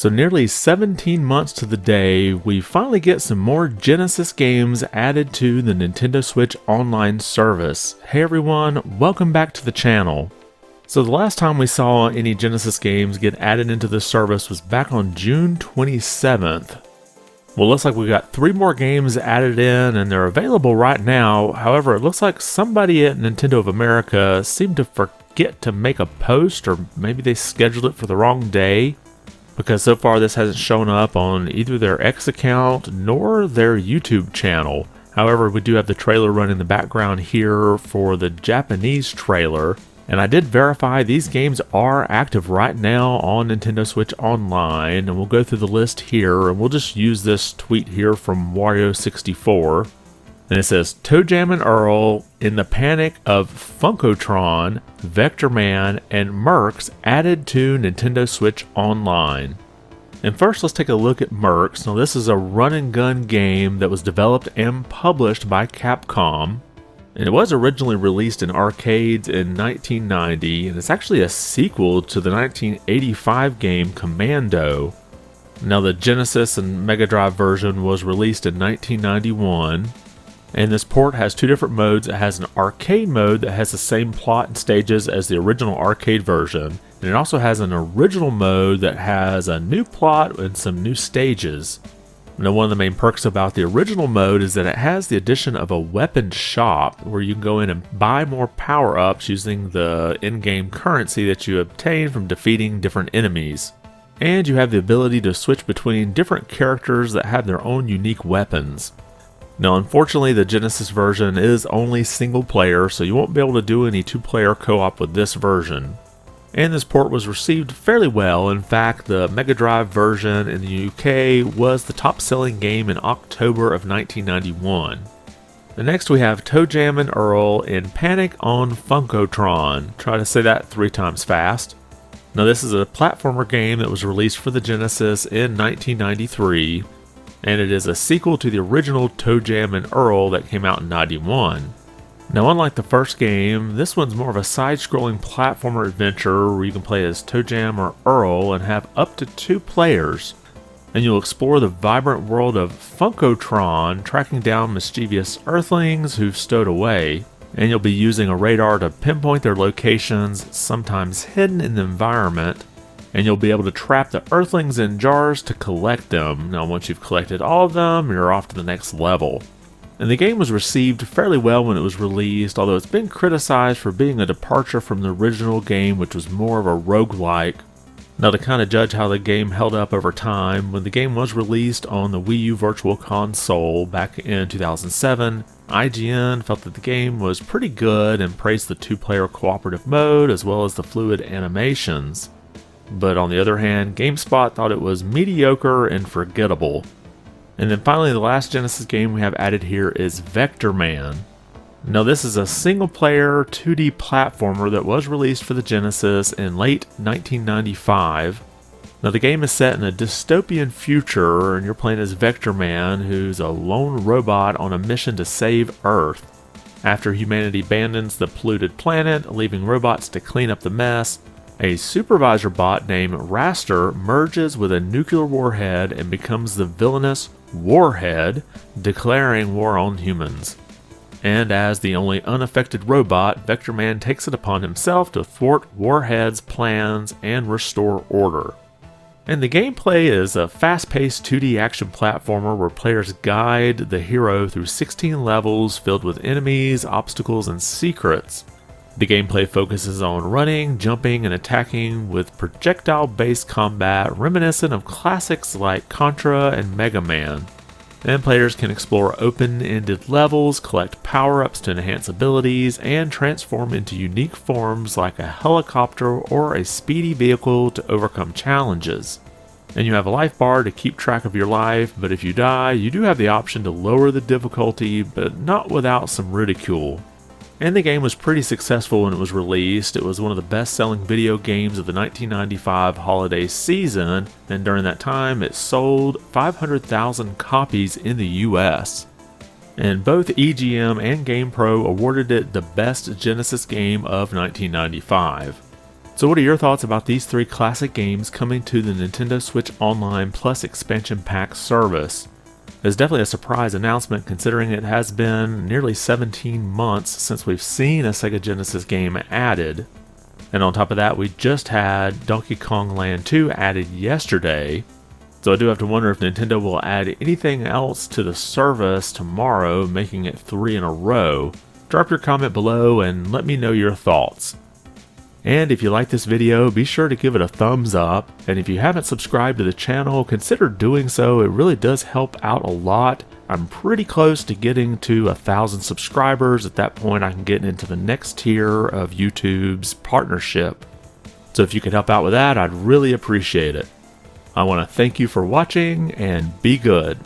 So nearly 17 months to the day, we finally get some more Genesis games added to the Nintendo Switch Online service. Hey everyone, welcome back to the channel. So the last time we saw any Genesis games get added into the service was back on June 27th. Well, it looks like we got 3 more games added in and they're available right now. However, it looks like somebody at Nintendo of America seemed to forget to make a post, or maybe they scheduled it for the wrong day, because so far this hasn't shown up on either their X account nor their YouTube channel. However, we do have the trailer running in the background here for the Japanese trailer. And I did verify these games are active right now on Nintendo Switch Online, and we'll go through the list here, and we'll just use this tweet here from Wario64. And it says, ToeJam and Earl, in the panic of Funkotron, Vectorman, and Mercs added to Nintendo Switch Online. And first, let's take a look at Mercs. Now, this is a run-and-gun game that was developed and published by Capcom. And it was originally released in arcades in 1990, and it's actually a sequel to the 1985 game Commando. Now, the Genesis and Mega Drive version was released in 1991, and this port has 2 different modes. It has an arcade mode that has the same plot and stages as the original arcade version, and it also has an original mode that has a new plot and some new stages. Now, one of the main perks about the original mode is that it has the addition of a weapon shop where you can go in and buy more power-ups using the in-game currency that you obtain from defeating different enemies. And you have the ability to switch between different characters that have their own unique weapons. Now, unfortunately, the Genesis version is only single player, so you won't be able to do any 2-player co-op with this version. And this port was received fairly well. In fact, the Mega Drive version in the UK was the top-selling game in October of 1991. And next we have ToeJam and Earl in Panic on Funkotron. Try to say that 3 times fast. Now, this is a platformer game that was released for the Genesis in 1993, and it is a sequel to the original ToeJam and Earl that came out in 91. Now, unlike the first game, this one's more of a side-scrolling platformer adventure where you can play as ToeJam or Earl and have up to 2 players. And you'll explore the vibrant world of Funkotron, tracking down mischievous Earthlings who've stowed away. And you'll be using a radar to pinpoint their locations, sometimes hidden in the environment. And you'll be able to trap the Earthlings in jars to collect them. Now, once you've collected all of them, you're off to the next level. And the game was received fairly well when it was released, although it's been criticized for being a departure from the original game, which was more of a roguelike. Now, to kind of judge how the game held up over time, when the game was released on the Wii U Virtual Console back in 2007, IGN felt that the game was pretty good and praised the 2-player cooperative mode as well as the fluid animations. But on the other hand, GameSpot thought it was mediocre and forgettable. And then finally, the last Genesis game we have added here is Vectorman. Now, this is a single-player 2D platformer that was released for the Genesis in late 1995. Now, the game is set in a dystopian future, and you're playing as Vectorman, who's a lone robot on a mission to save Earth. After humanity abandons the polluted planet, leaving robots to clean up the mess, a supervisor bot named Raster merges with a nuclear warhead and becomes the villainous Warhead, declaring war on humans. And as the only unaffected robot, Vectorman takes it upon himself to thwart Warhead's plans and restore order. And the gameplay is a fast-paced 2D action platformer where players guide the hero through 16 levels filled with enemies, obstacles, and secrets. The gameplay focuses on running, jumping, and attacking with projectile-based combat reminiscent of classics like Contra and Mega Man. And players can explore open-ended levels, collect power-ups to enhance abilities, and transform into unique forms like a helicopter or a speedy vehicle to overcome challenges. And you have a life bar to keep track of your life, but if you die, you do have the option to lower the difficulty, but not without some ridicule. And the game was pretty successful when it was released. It was one of the best-selling video games of the 1995 holiday season, and during that time it sold 500,000 copies in the US. And both EGM and GamePro awarded it the Best Genesis Game of 1995. So what are your thoughts about these 3 classic games coming to the Nintendo Switch Online Plus Expansion Pack service? It's definitely a surprise announcement considering it has been nearly 17 months since we've seen a SEGA Genesis game added. And on top of that, we just had Donkey Kong Land 2 added yesterday. So I do have to wonder if Nintendo will add anything else to the service tomorrow, making it 3 in a row. Drop your comment below and let me know your thoughts. And if you like this video, be sure to give it a thumbs up. And if you haven't subscribed to the channel, consider doing so. It really does help out a lot. I'm pretty close to getting to 1,000 subscribers. At that point, I can get into the next tier of YouTube's partnership. So if you could help out with that, I'd really appreciate it. I want to thank you for watching and be good.